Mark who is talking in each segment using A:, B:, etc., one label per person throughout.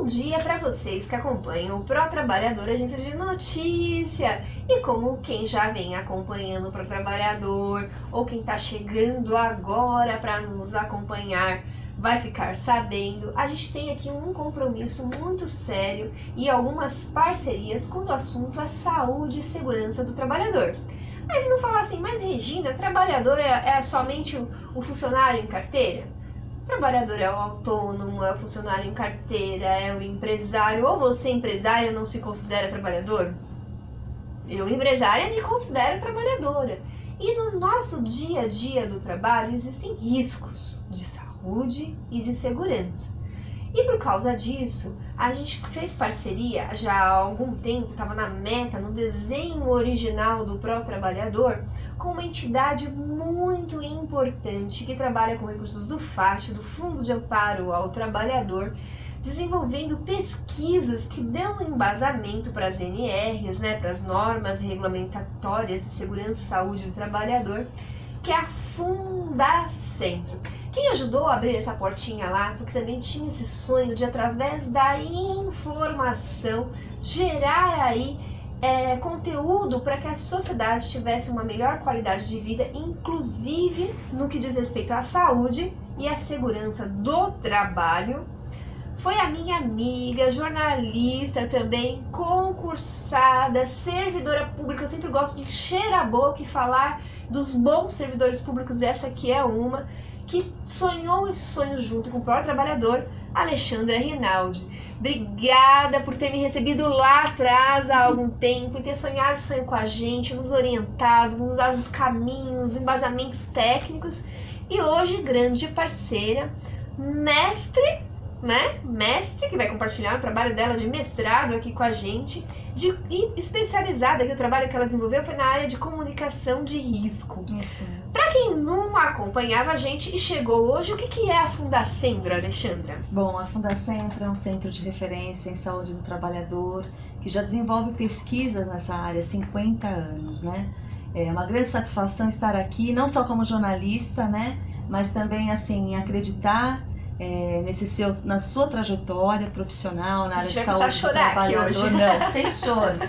A: Bom dia para vocês que acompanham o Pro Trabalhador Agência de Notícia. E como quem já vem acompanhando o Pro Trabalhador ou quem está chegando agora para nos acompanhar vai ficar sabendo, a gente tem aqui um compromisso muito sério e algumas parcerias quando o assunto é saúde e segurança do trabalhador. Aí vocês vão falar assim, mas Regina, trabalhador é somente o funcionário em carteira? O trabalhador é o autônomo, é o funcionário em carteira, é o empresário, ou você empresária não se considera trabalhador? Eu empresária me considero trabalhadora. E no nosso dia a dia do trabalho existem riscos de saúde e de segurança. E por causa disso, a gente fez parceria já há algum tempo, estava na meta, no desenho original do Pro Trabalhador, com uma entidade muito importante que trabalha com recursos do FAT, do Fundo de Amparo ao Trabalhador, desenvolvendo pesquisas que dão embasamento para as NRs, para as normas regulamentatórias de segurança e saúde do trabalhador, que é a Fundacentro. Quem ajudou a abrir essa portinha lá, porque também tinha esse sonho de, através da informação, gerar aí conteúdo para que a sociedade tivesse uma melhor qualidade de vida, inclusive no que diz respeito à saúde e à segurança do trabalho. Foi a minha amiga, jornalista também, concursada, servidora pública. Eu sempre gosto de encher a boca e falar dos bons servidores públicos, essa aqui é uma, que sonhou esse sonho junto com o próprio trabalhador, Alexandra Rinaldi. Obrigada por ter me recebido lá atrás há algum tempo e ter sonhado esse sonho com a gente, nos orientado, nos dado os caminhos, embasamentos técnicos. E hoje, grande parceira, mestre, que vai compartilhar o trabalho dela de mestrado aqui com a gente, e especializada, que o trabalho que ela desenvolveu foi na área de comunicação de risco.
B: Isso.
A: Para quem não acompanhava a gente e chegou hoje, o que é a Fundacentro, Alexandra?
B: Bom, a Fundacentro é um centro de referência em saúde do trabalhador que já desenvolve pesquisas nessa área há 50 anos, É uma grande satisfação estar aqui, não só como jornalista, mas também assim, acreditar na sua trajetória profissional, na área de saúde do trabalhador. Não, sem choro.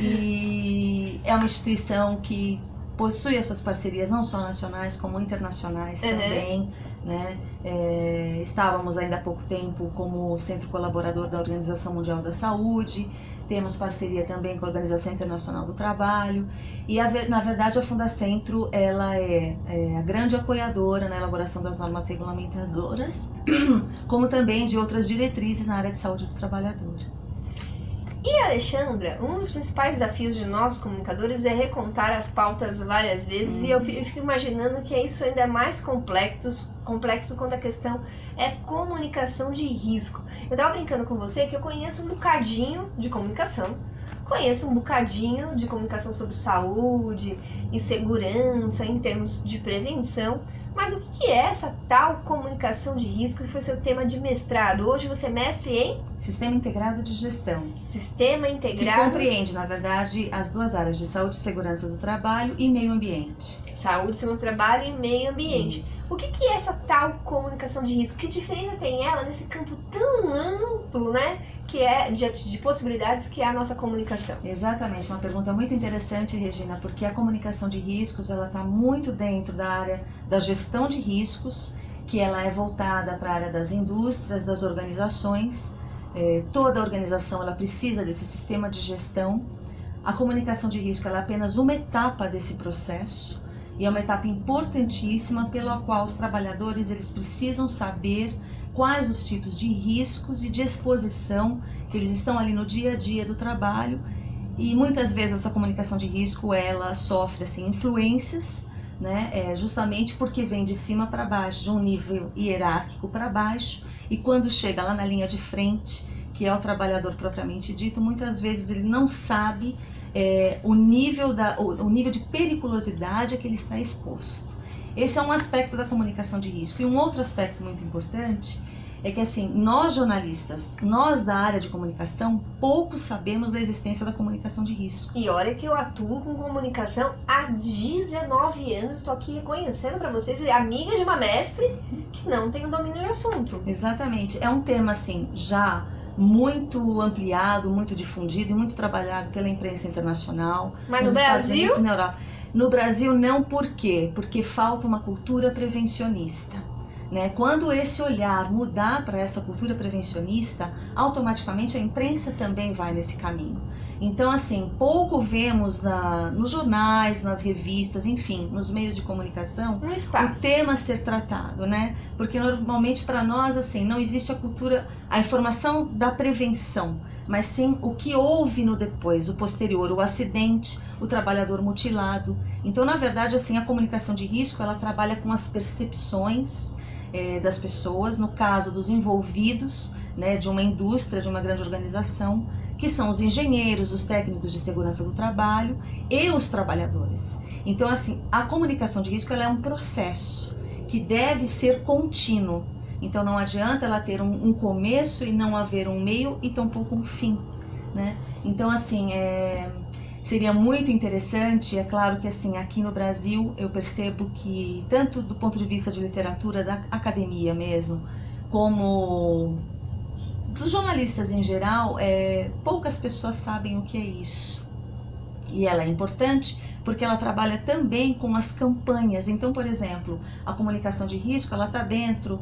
B: E é uma instituição que possui as suas parcerias não só nacionais como internacionais também, Estávamos ainda há pouco tempo como centro colaborador da Organização Mundial da Saúde, temos parceria também com a Organização Internacional do Trabalho e na verdade a Fundacentro ela é a grande apoiadora na elaboração das normas regulamentadoras, como também de outras diretrizes na área de saúde do trabalhador.
A: E, Alexandra, um dos principais desafios de nós comunicadores é recontar as pautas várias vezes, e eu fico imaginando que isso ainda é mais complexo quando a questão é comunicação de risco. Eu tava brincando com você que eu conheço um bocadinho de comunicação, conheço um bocadinho de comunicação sobre saúde e segurança em termos de prevenção, mas o que é essa tal comunicação de risco que foi seu tema de mestrado? Hoje você é mestre em?
B: Sistema Integrado de Gestão.
A: Sistema Integrado...
B: Que compreende, na verdade, as duas áreas de saúde e segurança do trabalho e meio ambiente.
A: Saúde, segurança do trabalho e meio ambiente. Isso. O que é essa tal comunicação de risco? Que diferença tem ela nesse campo tão amplo, que é de possibilidades que é a nossa comunicação?
B: Exatamente, uma pergunta muito interessante, Regina, porque a comunicação de riscos, ela está muito dentro da área da gestão de riscos, que ela é voltada para a área das indústrias, das organizações. Toda organização ela precisa desse sistema de gestão. A comunicação de risco ela é apenas uma etapa desse processo e é uma etapa importantíssima pela qual os trabalhadores eles precisam saber quais os tipos de riscos e de exposição que eles estão ali no dia a dia do trabalho, e muitas vezes essa comunicação de risco ela sofre assim influências, justamente porque vem de cima para baixo, de um nível hierárquico para baixo, e quando chega lá na linha de frente, que é o trabalhador propriamente dito, muitas vezes ele não sabe o nível de periculosidade a que ele está exposto. Esse é um aspecto da comunicação de risco. E um outro aspecto muito importante é que assim, nós jornalistas, nós da área de comunicação, pouco sabemos da existência da comunicação de risco.
A: E olha que eu atuo com comunicação há 19 anos, estou aqui reconhecendo para vocês, amiga de uma mestre que não tem o domínio do assunto.
B: Exatamente, é um tema assim, já muito ampliado, muito difundido e muito trabalhado pela imprensa internacional.
A: Mas
B: nos
A: no
B: Estados
A: Brasil?
B: Unidos e na Europa. No Brasil não, por quê? Porque falta uma cultura prevencionista. Né? Quando esse olhar mudar para essa cultura prevencionista, automaticamente a imprensa também vai nesse caminho. Então, assim, pouco vemos nos jornais, nas revistas, enfim, nos meios de comunicação,
A: Um
B: o
A: espaço.
B: tema ser tratado, né? Porque normalmente para nós, assim, não existe a cultura, a informação da prevenção, mas sim o que houve no depois, o posterior, o acidente, o trabalhador mutilado. Então, na verdade, assim, a comunicação de risco, ela trabalha com as percepções das pessoas, no caso dos envolvidos, né, de uma indústria, de uma grande organização, que são os engenheiros, os técnicos de segurança do trabalho e os trabalhadores. Então, assim, a comunicação de risco ela é um processo que deve ser contínuo. Então, não adianta ela ter um começo e não haver um meio e tampouco um fim, né? Então, assim, seria muito interessante, é claro que assim, aqui no Brasil eu percebo que tanto do ponto de vista de literatura, da academia mesmo, como dos jornalistas em geral, poucas pessoas sabem o que é isso. E ela é importante porque ela trabalha também com as campanhas. Então, por exemplo, a comunicação de risco, ela está dentro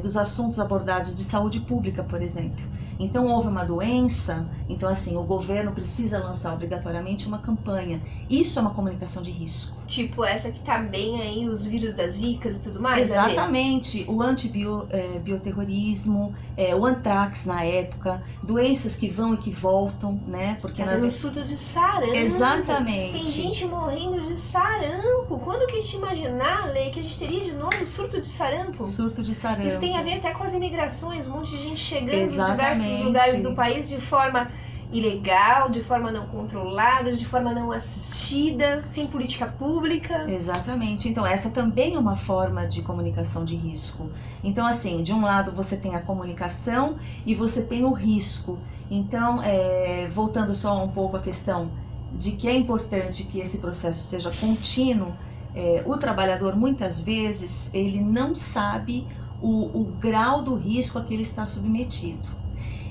B: dos assuntos abordados de saúde pública, por exemplo. Então, houve uma doença, então assim, o governo precisa lançar obrigatoriamente uma campanha. Isso é uma comunicação de risco.
A: Tipo essa que tá bem aí, os vírus das zicas e tudo mais.
B: Exatamente, o antibioterrorismo, o antrax na época, doenças que vão e que voltam, né? Porque
A: Tá tendo surto de sarampo.
B: Exatamente.
A: Tem gente morrendo de sarampo. Quando que a gente imaginar, Lê, que a gente teria de novo surto de sarampo?
B: Surto de sarampo.
A: Isso tem a ver até com as imigrações, um monte de gente chegando em
B: Exatamente.
A: diversos lugares do país de forma ilegal, de forma não controlada, de forma não assistida, sem política pública.
B: Exatamente. Então, essa também é uma forma de comunicação de risco. Então, assim, de um lado você tem a comunicação e você tem o risco. Então, voltando só um pouco à questão de que é importante que esse processo seja contínuo, o trabalhador muitas vezes ele não sabe o grau do risco a que ele está submetido.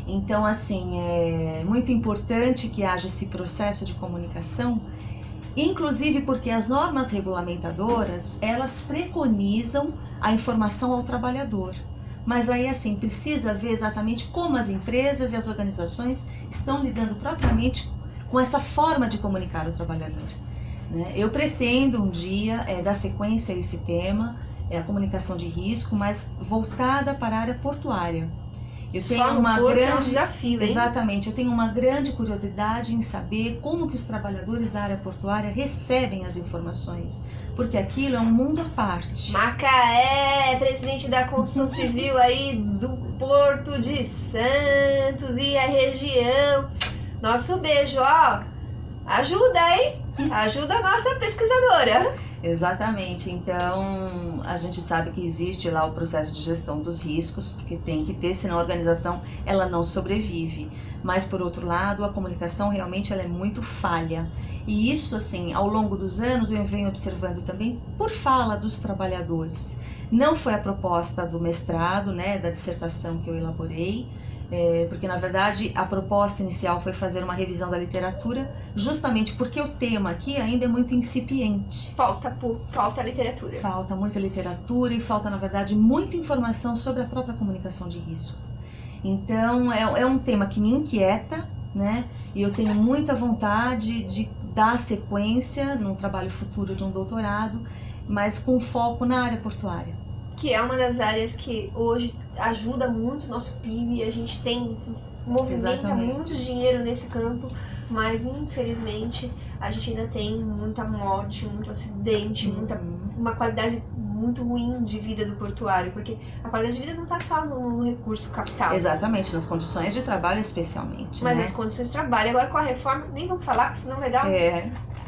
B: Então, assim, é muito importante que haja esse processo de comunicação, inclusive porque as normas regulamentadoras, elas preconizam a informação ao trabalhador. Mas aí, assim, precisa ver exatamente como as empresas e as organizações estão lidando propriamente com essa forma de comunicar o trabalhador, né? Eu pretendo um dia dar sequência a esse tema, a comunicação de risco, mas voltada para a área portuária. Eu tenho
A: Só no
B: uma
A: porto
B: grande
A: é um desafio, hein?
B: Exatamente, eu tenho uma grande curiosidade em saber como que os trabalhadores da área portuária recebem as informações, porque aquilo é um mundo à parte.
A: Macaé, presidente da construção civil aí do Porto de Santos e a região. Nosso beijo, ó. Ajuda, hein? Ajuda a nossa pesquisadora.
B: Exatamente, então a gente sabe que existe lá o processo de gestão dos riscos, porque tem que ter, senão a organização ela não sobrevive. Mas por outro lado, a comunicação realmente ela é muito falha. E isso, assim, ao longo dos anos eu venho observando também por fala dos trabalhadores. Não foi a proposta do mestrado, né, da dissertação que eu elaborei, porque na verdade a proposta inicial foi fazer uma revisão da literatura, justamente porque o tema aqui ainda é muito incipiente.
A: Falta literatura.
B: Falta muita literatura e falta, na verdade, muita informação sobre a própria comunicação de risco. Então é um tema que me inquieta, né? E eu tenho muita vontade de dar sequência num trabalho futuro de um doutorado, mas com foco na área portuária.
A: Que é uma das áreas que hoje ajuda muito o nosso PIB, a gente movimenta
B: Exatamente.
A: muito dinheiro nesse campo, mas infelizmente a gente ainda tem muita morte, muito acidente, uma qualidade muito ruim de vida do portuário, porque a qualidade de vida não está só no recurso capital.
B: Exatamente, nas condições de trabalho especialmente.
A: Mas
B: né?
A: nas condições de trabalho. Agora com a reforma, nem vamos falar, porque senão vai dar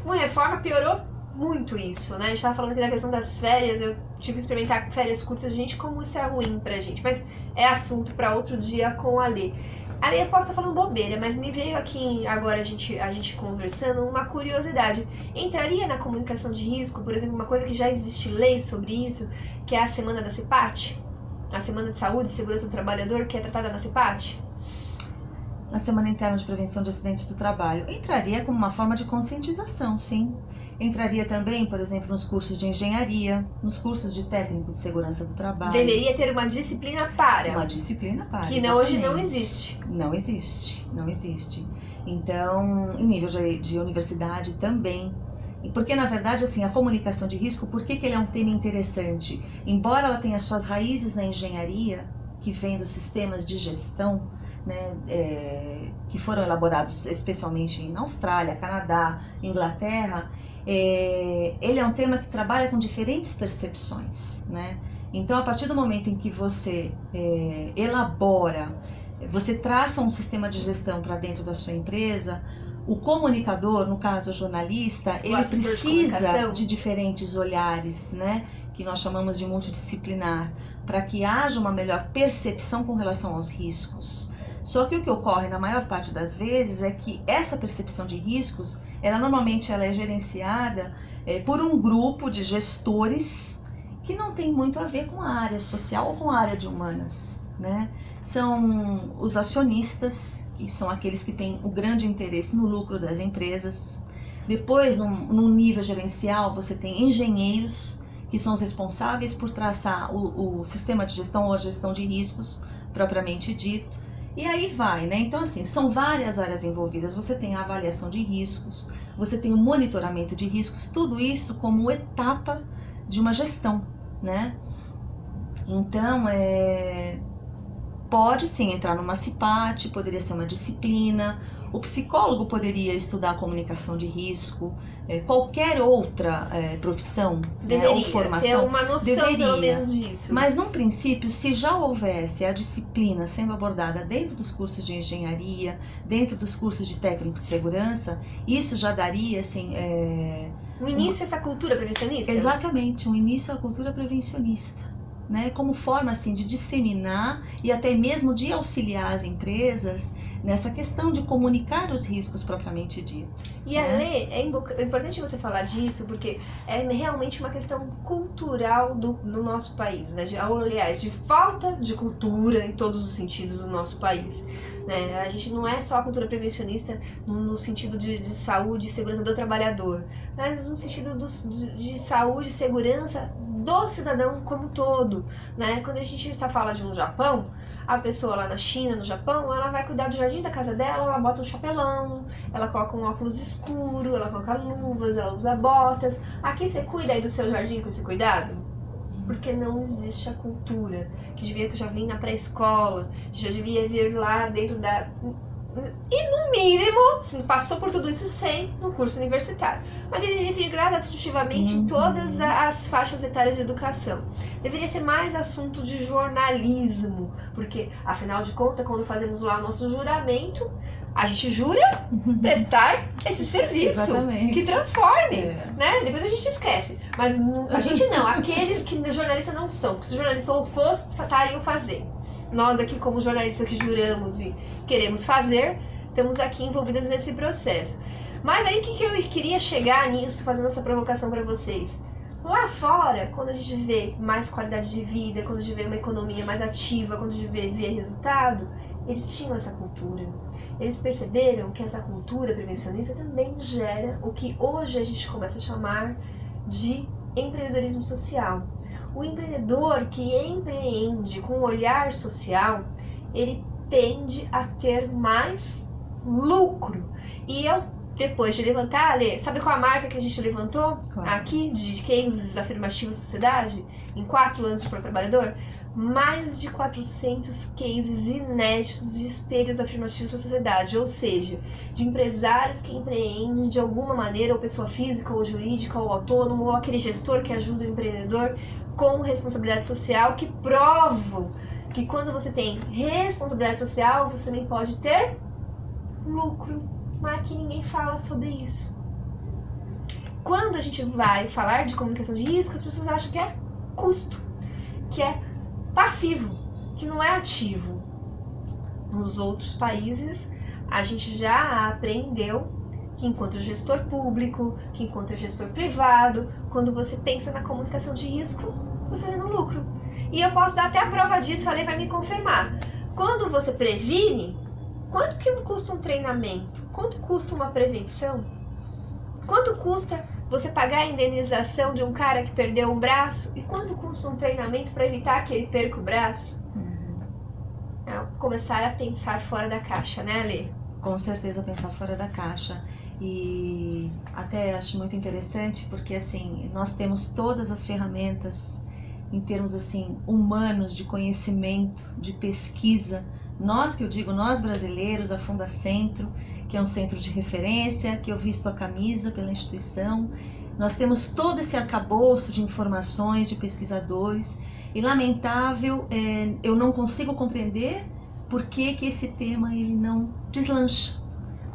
A: uma reforma, piorou muito isso, né? A gente tava falando aqui da questão das férias, eu tive que experimentar férias curtas, gente, como isso é ruim pra gente, mas é assunto pra outro dia com a Lê. A Lê, eu posso estar falando bobeira, mas me veio aqui agora a gente conversando uma curiosidade. Entraria na comunicação de risco, por exemplo, uma coisa que já existe lei sobre isso, que é a semana da CEPAT? A Semana de Saúde e Segurança do Trabalhador, que é tratada na CEPAT?
B: a Semana Interna de Prevenção de Acidentes do Trabalho? Entraria como uma forma de conscientização, sim. Entraria também, por exemplo, nos cursos de engenharia, nos cursos de técnico de segurança do trabalho.
A: Deveria ter uma disciplina para.
B: Uma disciplina para,
A: que
B: exatamente.
A: Hoje não existe.
B: Não existe, não existe. Então, em nível de universidade também. Porque, na verdade, assim, a comunicação de risco, por que ele é um tema interessante? Embora ela tenha suas raízes na engenharia, que vem dos sistemas de gestão, né, que foram elaborados especialmente na Austrália, Canadá, Inglaterra, ele é um tema que trabalha com diferentes percepções, né? Então, a partir do momento em que você elabora, você traça um sistema de gestão para dentro da sua empresa, o comunicador, no caso o jornalista, ele precisa de diferentes olhares, né? Que nós chamamos de multidisciplinar, para que haja uma melhor percepção com relação aos riscos. Só que o que ocorre na maior parte das vezes é que essa percepção de riscos, normalmente ela é gerenciada por um grupo de gestores que não tem muito a ver com a área social ou com a área de humanas, né? São os acionistas, que são aqueles que têm o grande interesse no lucro das empresas. Depois, num nível gerencial, você tem engenheiros, que são os responsáveis por traçar o sistema de gestão ou a gestão de riscos, propriamente dito. E aí vai, né? Então, assim, são várias áreas envolvidas. Você tem a avaliação de riscos, você tem o monitoramento de riscos, tudo isso como etapa de uma gestão, né? Então, pode sim entrar numa CIPAT, poderia ser uma disciplina, o psicólogo poderia estudar a comunicação de risco, qualquer outra profissão,
A: deveria,
B: ou formação,
A: ter uma noção pelo menos disso.
B: Mas num princípio, se já houvesse a disciplina sendo abordada dentro dos cursos de engenharia, dentro dos cursos de técnico de segurança, isso já daria assim...
A: um início a essa cultura prevencionista?
B: Exatamente, um início à cultura prevencionista. Né, como forma assim de disseminar e até mesmo de auxiliar as empresas nessa questão de comunicar os riscos propriamente dito.
A: E a lei, é importante você falar disso, porque é realmente uma questão cultural do nosso país, né? Aliás, de falta de cultura em todos os sentidos do nosso país. Né? A gente não é só a cultura prevencionista no sentido de saúde e segurança do trabalhador, mas no sentido de saúde e segurança do cidadão como um todo, né? Quando a gente fala de um Japão, a pessoa lá na China, no Japão, ela vai cuidar do jardim da casa dela, ela bota um chapelão, ela coloca um óculos escuro, ela coloca luvas, ela usa botas. Aqui você cuida aí do seu jardim com esse cuidado? Porque não existe a cultura, que já vem na pré-escola, que já devia vir lá dentro da... E no mínimo, se passou por tudo isso sem no curso universitário. Mas deveria vir gradativamente em todas as faixas etárias de educação. Deveria ser mais assunto de jornalismo, porque afinal de contas, quando fazemos lá o nosso juramento, a gente jura prestar esse serviço.
B: Exatamente.
A: Que transforme, né? Depois a gente esquece. Mas a gente não, aqueles que jornalistas não são, porque se jornalistas ou fosse, estariam fazendo. Nós aqui, como jornalistas que juramos e queremos fazer, estamos aqui envolvidas nesse processo. Mas aí, o que eu queria chegar nisso, fazendo essa provocação para vocês? Lá fora, quando a gente vê mais qualidade de vida, quando a gente vê uma economia mais ativa, quando a gente vê resultado, eles tinham essa cultura. Eles perceberam que essa cultura prevencionista também gera o que hoje a gente começa a chamar de empreendedorismo social. O empreendedor que empreende com um olhar social, ele tende a ter mais lucro. E eu, depois de levantar, sabe qual a marca que a gente levantou aqui de cases afirmativos da sociedade? Em 4 anos de trabalhador? Mais de 400 cases inéditos de espelhos afirmativos para a sociedade, ou seja, de empresários que empreendem de alguma maneira, ou pessoa física, ou jurídica, ou autônomo, ou aquele gestor que ajuda o empreendedor com responsabilidade social, que provam que quando você tem responsabilidade social, você também pode ter lucro, mas aqui ninguém fala sobre isso. Quando a gente vai falar de comunicação de risco, as pessoas acham que é custo, que é passivo, que não é ativo. Nos outros países, a gente já aprendeu que enquanto gestor público, que enquanto gestor privado, quando você pensa na comunicação de risco, você está no lucro. E eu posso dar até a prova disso, a lei vai me confirmar. Quando você previne, Quanto que custa um treinamento? Quanto custa uma prevenção? Quanto custa você pagar a indenização de um cara que perdeu um braço? E quanto custa um treinamento para evitar que ele perca o braço? Começar a pensar fora da caixa, né, Alê?
B: Com certeza pensar fora da caixa. E até acho muito interessante porque assim, nós temos todas as ferramentas em termos assim humanos de conhecimento, de pesquisa. Nós, que eu digo, nós brasileiros, a Fundacentro, que é um centro de referência, que eu visto a camisa pela instituição, nós temos todo esse arcabouço de informações, de pesquisadores, e lamentável, eu não consigo compreender por que que esse tema ele não deslancha,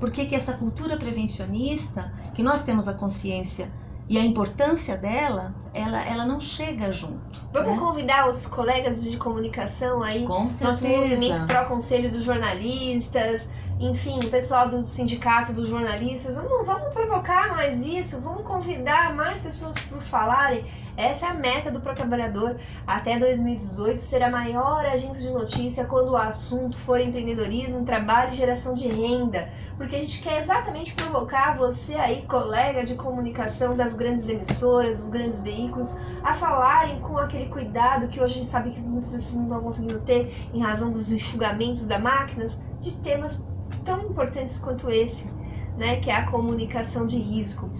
B: por que que essa cultura prevencionista, que nós temos a consciência e a importância dela, ela não chega junto.
A: Vamos
B: né?
A: convidar outros colegas de comunicação aí,
B: Com certeza.
A: nosso movimento pró-conselho dos jornalistas, enfim, o pessoal do sindicato dos jornalistas, vamos provocar mais isso, vamos convidar mais pessoas para falarem. Essa é a meta do Pro Trabalhador. Até 2018 será a maior agência de notícia quando o assunto for empreendedorismo, trabalho e geração de renda. Porque a gente quer exatamente provocar você aí, colega de comunicação das grandes emissoras, dos grandes veículos, a falarem com aquele cuidado que hoje a gente sabe que muitas vezes não estão conseguindo ter em razão dos enxugamentos das máquinas, de temas tão importantes quanto esse, né, que é a comunicação de risco.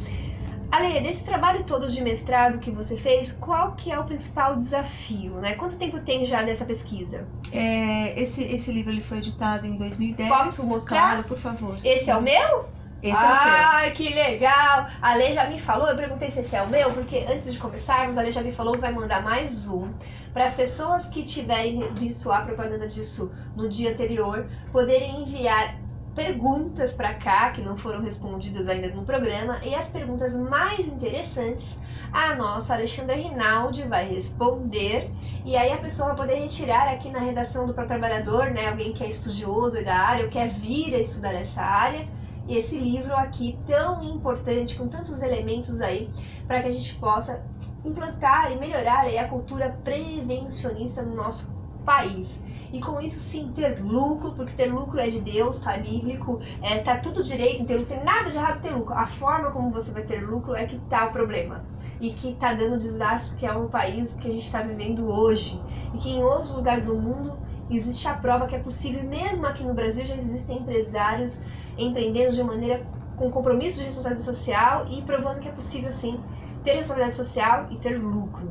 A: Ale, desse trabalho todo de mestrado que você fez, qual que é o principal desafio, né? Quanto tempo tem já dessa pesquisa?
B: Esse livro ele foi editado em 2010.
A: Posso mostrar?
B: Claro, por favor.
A: Esse é o meu?
B: Esse é o seu.
A: Ai, que legal! A Ale já me falou, eu perguntei se esse é o meu, porque antes de conversarmos, a Ale já me falou que vai mandar mais um para as pessoas que tiverem visto a propaganda disso no dia anterior, poderem enviar perguntas para cá, que não foram respondidas ainda no programa, e as perguntas mais interessantes a nossa Alexandra Rinaldi vai responder, e aí a pessoa vai poder retirar aqui na redação do Pro Trabalhador, né, alguém que é estudioso da área, ou quer vir a estudar essa área, e esse livro aqui tão importante, com tantos elementos aí, para que a gente possa implantar e melhorar aí a cultura prevencionista no nosso país. E com isso sim ter lucro, porque ter lucro é de Deus, tá bíblico, tá tudo direito em ter lucro, tem nada de errado em ter lucro. A forma como você vai ter lucro é que tá o problema. E que tá dando desastre que é um país que a gente está vivendo hoje. E que em outros lugares do mundo existe a prova que é possível, mesmo aqui no Brasil já existem empresários empreendendo de maneira com compromisso de responsabilidade social e provando que é possível sim ter responsabilidade social e ter lucro.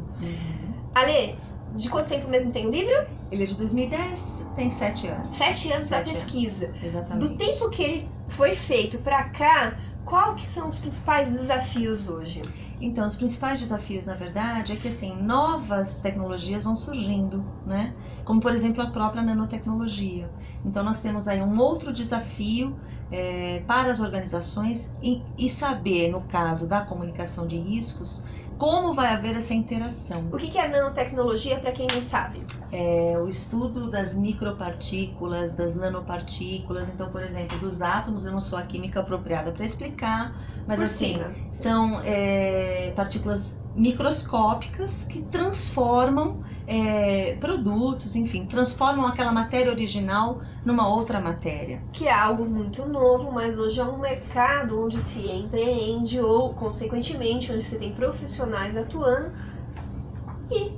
A: Ale, de quanto tempo mesmo tem o livro?
B: Ele é de 2010, tem 7 anos.
A: 7 anos da
B: 7
A: pesquisa.
B: anos, exatamente.
A: Do tempo que ele foi feito para cá, qual que são os principais desafios hoje?
B: Então, os principais desafios, na verdade, é que assim, novas tecnologias vão surgindo, né? Como, por exemplo, a própria nanotecnologia. Então, nós temos aí um outro desafio para as organizações e saber, no caso da comunicação de riscos, como vai haver essa interação.
A: O que é a nanotecnologia, para quem não sabe?
B: É o estudo das micropartículas, das nanopartículas. Então, por exemplo, dos átomos, eu não sou a química apropriada para explicar, mas
A: Por
B: assim,
A: cima.
B: são partículas microscópicas que transformam produtos, enfim, transformam aquela matéria original numa outra matéria.
A: Que é algo muito novo, mas hoje é um mercado onde se empreende ou, consequentemente, onde se tem profissionais atuando e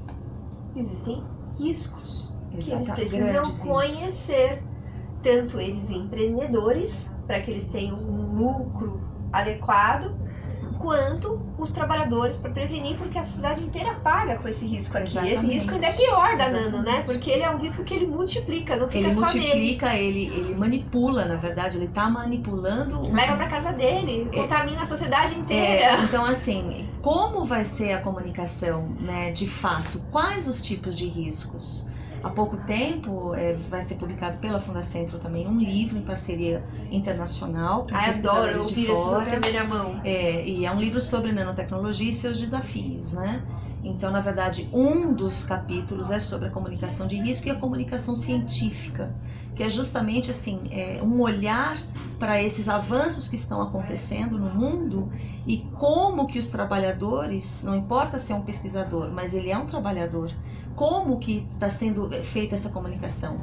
A: existem riscos que eles precisam
B: Grandes
A: conhecer, tanto eles empreendedores, para que eles tenham um lucro adequado, quanto os trabalhadores para prevenir, porque a sociedade inteira paga com esse risco aqui.
B: Exatamente.
A: Esse risco ainda é pior da
B: Exatamente.
A: nano, né? Porque ele é um risco que ele multiplica, não fica
B: Ele
A: só nele.
B: multiplica, ele manipula, na verdade, ele está manipulando.
A: Leva para casa dele, contamina a sociedade inteira.
B: Então, assim, como vai ser a comunicação, né, de fato? Quais os tipos de riscos? Há pouco tempo vai ser publicado pela Fundacentro também um livro em parceria internacional com
A: Ai, adoro
B: pesquisadores de
A: ouvir isso
B: fora.
A: em primeira mão.
B: E é um livro sobre nanotecnologia e seus desafios, né? Então, na verdade, um dos capítulos é sobre a comunicação de risco e a comunicação científica, que é justamente assim, um olhar para esses avanços que estão acontecendo no mundo e como que os trabalhadores, não importa se é um pesquisador, mas ele é um trabalhador, como que está sendo feita essa comunicação?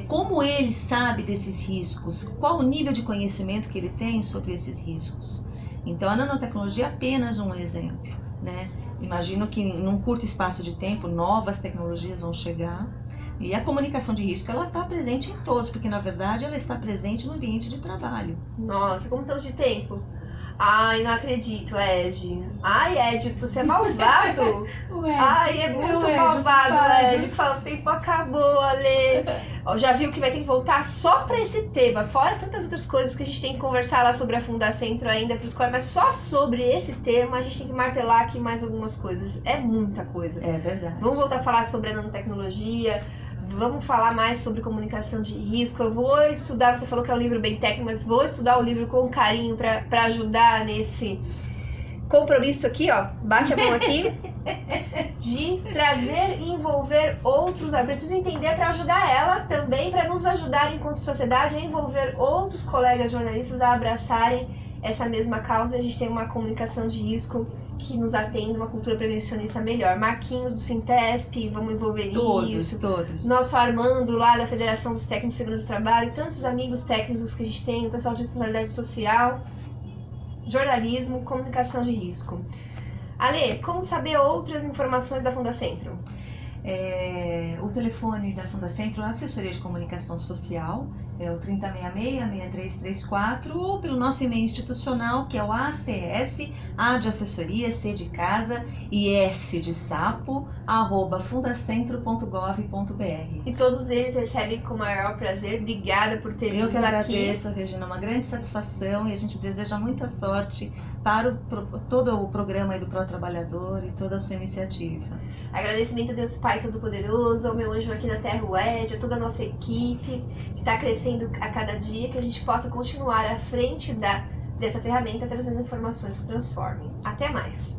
B: como ele sabe desses riscos, qual o nível de conhecimento que ele tem sobre esses riscos. Então a nanotecnologia é apenas um exemplo, né? Imagino que num curto espaço de tempo novas tecnologias vão chegar e a comunicação de risco ela está presente em todos, porque na verdade ela está presente no ambiente de trabalho.
A: Nossa, como estamos de tempo? Ai, não acredito, Ed. Ai, Ed, você é malvado. Ai, é muito malvado, Ed. Que fala, o tempo acabou, Ale. Ó, já viu que vai ter que voltar só pra esse tema. Fora tantas outras coisas que a gente tem que conversar lá sobre a Fundacentro ainda pros colegas, mas só sobre esse tema a gente tem que martelar aqui mais algumas coisas. É muita coisa.
B: É verdade.
A: Vamos voltar a falar sobre a nanotecnologia. Vamos falar mais sobre comunicação de risco. Eu vou estudar, você falou que é um livro bem técnico, mas vou estudar o livro com carinho para ajudar nesse compromisso aqui, ó. Bate a mão aqui. De trazer e envolver outros. Eu preciso entender para ajudar ela também, para nos ajudar enquanto sociedade a envolver outros colegas jornalistas a abraçarem essa mesma causa. A gente tem uma comunicação de risco que nos atende, uma cultura prevencionista melhor. Marquinhos do Sintesp, vamos envolver isso.
B: Todos.
A: Nosso Armando lá da Federação dos Técnicos de Segurança do Trabalho, tantos amigos técnicos que a gente tem, o pessoal de responsabilidade social, jornalismo, comunicação de risco. Ale, como saber outras informações da Fundacentro?
B: O telefone da Fundacentro, a assessoria de comunicação social, é o 3066-6334, ou pelo nosso e-mail institucional, que é o ACS, A de assessoria, C de casa e S de sapo, @fundacentro.gov.br.
A: E todos eles recebem com o maior prazer. Obrigada por ter vindo aqui.
B: Eu que agradeço, Regina, uma grande satisfação, e a gente deseja muita sorte para todo o programa aí do Pro Trabalhador e toda a sua iniciativa.
A: Agradecimento a Deus Pai Todo-Poderoso, ao meu anjo aqui na Terra, o Ed, a toda a nossa equipe que está crescendo a cada dia, que a gente possa continuar à frente dessa ferramenta trazendo informações que transformem. Até mais!